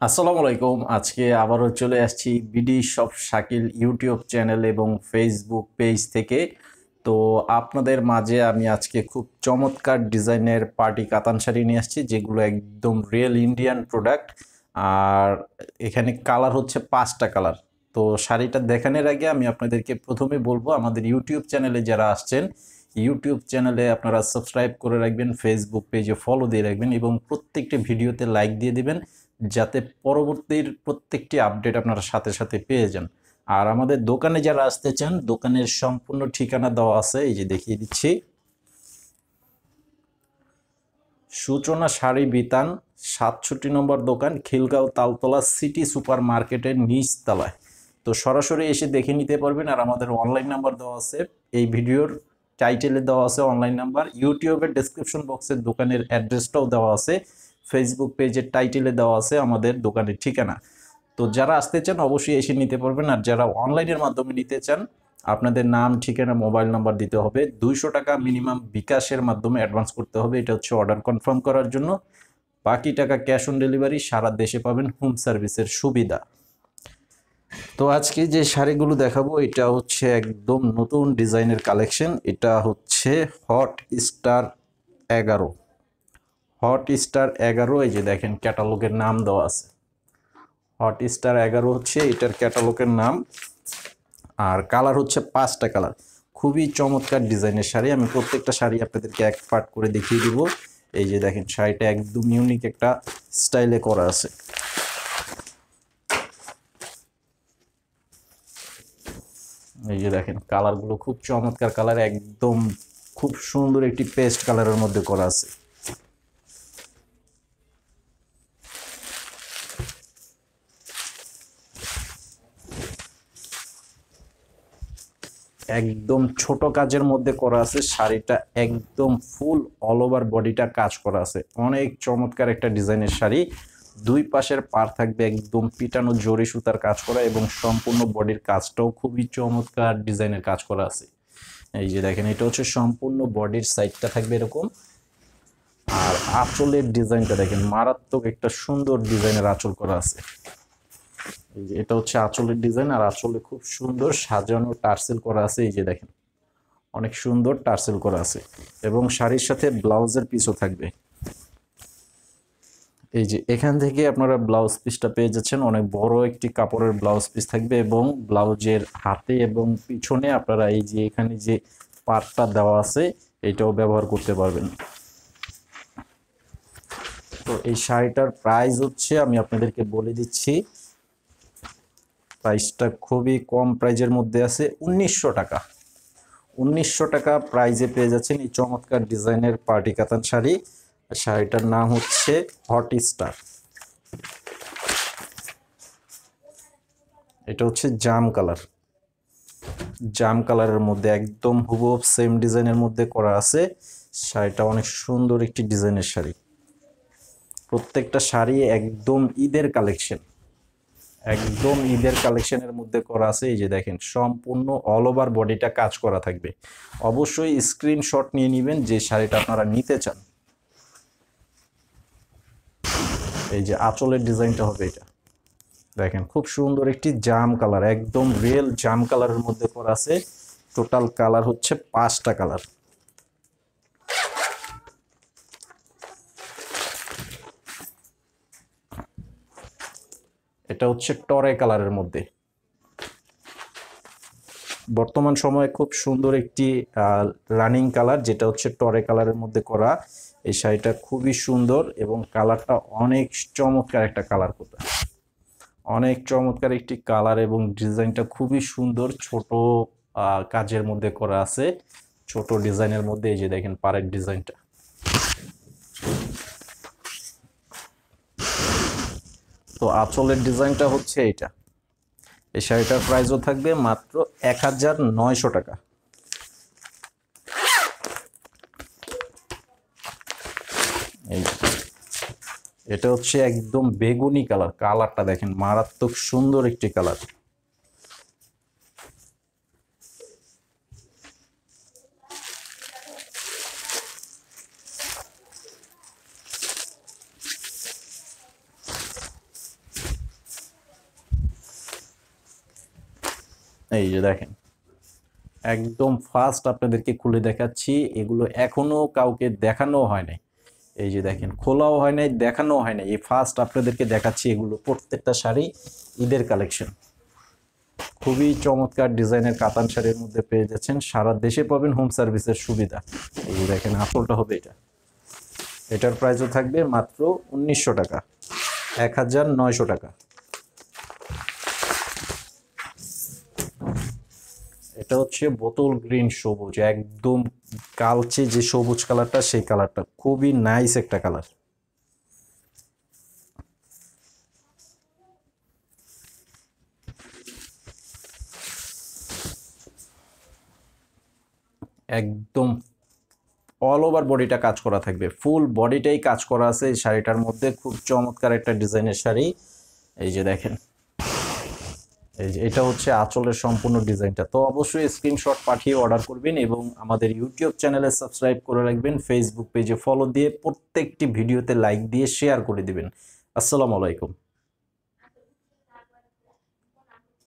আসসালামু আলাইকুম। আজকে আবারও চলে আসছি BD shop Shakil YouTube channel এবং ফেসবুক পেজ থেকে। তো আপনাদের মাঝে আমি আজকে খুব চমৎকার ডিজাইনের পার্টি কাতান শাড়ি নিয়ে আসছি, যেগুলো একদম রিয়েল ইন্ডিয়ান প্রোডাক্ট। আর এখানে কালার হচ্ছে 5টা কালার। তো শাড়িটা দেখানোর আগে আমি আপনাদেরকে প্রথমে বলবো, আমাদের ইউটিউব চ্যানেলে যারা আসছেন, ইউটিউব চ্যানেলে আপনারা সাবস্ক্রাইব করে রাখবেন, ফেসবুক পেজে ফলো দিয়ে রাখবেন এবং প্রত্যেকটি ভিডিওতে লাইক দিয়ে দিবেন, যাতে পরবর্তীর প্রত্যেকটি আপডেট আপনারা সাথে সাথে পেয়ে যান। আর আমাদের দোকানে যারা আসতে চান, দোকানের সম্পূর্ণ ঠিকানা দেওয়া আছে, এই যে দেখিয়ে দিচ্ছি। সূচনা শাড়ি বিতান, 67 নম্বর দোকান, খিলগাঁও তালতলা সিটি সুপার মার্কেটের নিচ তলায়। তো সরাসরি এসে দেখে নিতে পারবেন। আর আমাদের অনলাইন নাম্বার দেওয়া আছে, এই ভিডিওর টাইটেলে দেওয়া আছে অনলাইন নাম্বার, ইউটিউবের ডেসক্রিপশন বক্সের দোকানের অ্যাড্রেসটাও দেওয়া আছে, ফেসবুক পেজের টাইটেলে দেওয়া আছে আমাদের দোকানের ঠিকানা। তো যারা আসতে চান অবশ্যই এসে নিতে পারবেন। আর যারা অনলাইনের মাধ্যমে নিতে চান, আপনাদের নাম, ঠিকানা, মোবাইল নাম্বার দিতে হবে। 200 টাকা মিনিমাম বিকাশের মাধ্যমে অ্যাডভান্স করতে হবে, এটা হচ্ছে অর্ডার কনফার্ম করার জন্য। বাকি টাকা ক্যাশ অন ডেলিভারি, সারা দেশে পাবেন হোম সার্ভিসের সুবিধা। তো আজকে যে শাড়িগুলো দেখাবো, এটা হচ্ছে একদম নতুন ডিজাইনের কালেকশন। এটা হচ্ছে হট স্টার 11। হট স্টার 11, এই যে দেখেন ক্যাটালগের নাম দেওয়া আছে। হট স্টার 11 হচ্ছে এটার ক্যাটালগের নাম। আর কালার হচ্ছে 5টা কালার। খুবই চমৎকার ডিজাইনের শাড়ি। আমি প্রত্যেকটা শাড়ি আপনাদেরকে এক পার্ট করে দেখিয়ে দিব। এই যে দেখেন শাড়িটা একদম ইউনিক একটা স্টাইলে করা আছে। এই যে দেখেন কালারগুলো খুব চমৎকার কালার, একদম খুব সুন্দর একটি পেস্ট কালারের মধ্যে করা আছে। একদম ছোট কাজের মধ্যে করা আছে শাড়িটা, একদম ফুল অল ওভার বডিটা কাজ করা আছে। অনেক চমৎকার একটা ডিজাইনের শাড়ি। দুই পাশের পার থাকবে একদম পিটানো জরি সুতার কাজ করা এবং সম্পূর্ণ বডির কাজটাও খুবই চমৎকার ডিজাইনের কাজ করা আছে। এই যে দেখেন এটা হচ্ছে সম্পূর্ণ বডির সাইডটা থাকবে এরকম। আর আঁচলের ডিজাইনটা দেখেন, মারাত্মক একটা সুন্দর ডিজাইনের আঁচল করা আছে। এই যে এটা হচ্ছে আঁচলের ডিজাইন, আর আঁচলে খুব সুন্দর সাজানো টার্সেল করা আছে। এই যে দেখেন অনেক সুন্দর টার্সেল করা আছে এবং শাড়ির সাথে ব্লাউজের পিসও থাকবে। এই যে এখান থেকে আপনারা ব্লাউজ পিসটা পেয়ে যাচ্ছেন, অনেক বড় একটি কাপড়ের ব্লাউজ পিস থাকবে এবং ব্লাউজের হাতে এবং পিছনে আপনারা এই যে এখানে যে পার্টটা দেওয়া আছে এটাও ব্যবহার করতে পারবেন। তো এই শাড়িটার প্রাইস হচ্ছে, আমি আপনাদেরকে বলে দিচ্ছি, প্রাইসটা খুবই কম প্রাইজের মধ্যে আছে, 1900 টাকা। 1900 টাকা প্রাইজে পেয়ে যাচ্ছেন এই চমৎকার ডিজাইনের পার্টি কাতান শাড়ি। শাড়িটার নাম হচ্ছে হট স্টার। এটা হচ্ছে জাম কালার, জাম কালারের মধ্যে একদম হুবহু সেম ডিজাইনের মধ্যে করা আছে। শাড়িটা অনেক সুন্দর একটি ডিজাইনের শাড়ি। প্রত্যেকটা শাড়ি একদম ঈদের কালেকশন, একদম ঈদের কালেকশনের মধ্যে করা আছে। এই যে দেখেন সম্পূর্ণ অল ওভার বডিটা কাজ করা থাকবে। অবশ্যই স্ক্রিনশট নিয়ে নেবেন যে শাড়িটা আপনারা নিতে চান। এই যে আঁচলের ডিজাইনটা হবে এটা, দেখেন খুব সুন্দর একটি জাম কালার, একদম রিয়েল জাম কালারের মধ্যে করা আছে। টোটাল কালার হচ্ছে 5টা কালার। এটা হচ্ছে টরে কালারের মধ্যে। বর্তমান সময়ে খুব সুন্দর একটি রানিং কালার, যেটা হচ্ছে টরে কালারের মধ্যে করা। এই শাড়িটা খুবই সুন্দর এবং কালারটা অনেক চমৎকার একটা কালার, কোথা অনেক চমৎকার একটি কালার এবং ডিজাইনটা খুবই সুন্দর। ছোট কাজের মধ্যে করা আছে, ছোট ডিজাইনের মধ্যে। এই যে দেখেন পাড়ের ডিজাইনটা। তো আঁচলের ডিজাইনটা হচ্ছে এইটা। এই শাড়িটার প্রাইসও থাকবে মাত্র 1900 টাকা। এই এটা হচ্ছে একদম বেগুনি কালার, কালারটা দেখেন মারাত্মক সুন্দর একটি কালার। এই যে দেখেন, একদম ফার্স্ট আপনাদেরকে খুলে দেখাচ্ছি, এগুলো এখনো কাউকে দেখানো হয় নাই। এই যে দেখেন, খোলাও হয় নাই, দেখানো হয় নাই, এই ফার্স্ট আপনাদেরকে দেখাচ্ছি। এগুলো প্রত্যেকটা শাড়ি ঈদের কালেকশন, খুবই চমৎকার ডিজাইনের কাতান শাড়ির মধ্যে পেয়ে যাচ্ছেন। সারা দেশে পাবেন হোম সার্ভিসের সুবিধা। এই যে দেখেন, আঁচলটা হবে এটা, এটার প্রাইসও থাকবে মাত্র 1900 টাকা, 1900 টাকা। এটা হচ্ছে বোতল গ্রিন সবুজ, একদম কালচে যে সবুজ কালারটা, সেই কালারটা খুবই নাইস একটা কালার। একদম অল ওভার বডিটা কাজ করা থাকবে, ফুল বডিটাই কাজ করা আছে এই শাড়িটার মধ্যে। খুব চমৎকার একটা ডিজাইনের শাড়ি। এই যে দেখেন, এই যে এটা হচ্ছে আঁচলের সম্পূর্ণ ডিজাইনটা। তো অবশ্যই স্ক্রিনশট পাঠিয়ে অর্ডার করবেন এবং আমাদের ইউটিউব চ্যানেলে সাবস্ক্রাইব করে রাখবেন, ফেসবুক পেজে ফলো দিয়ে প্রত্যেকটি ভিডিওতে লাইক দিয়ে শেয়ার করে দিবেন। আসসালামু আলাইকুম।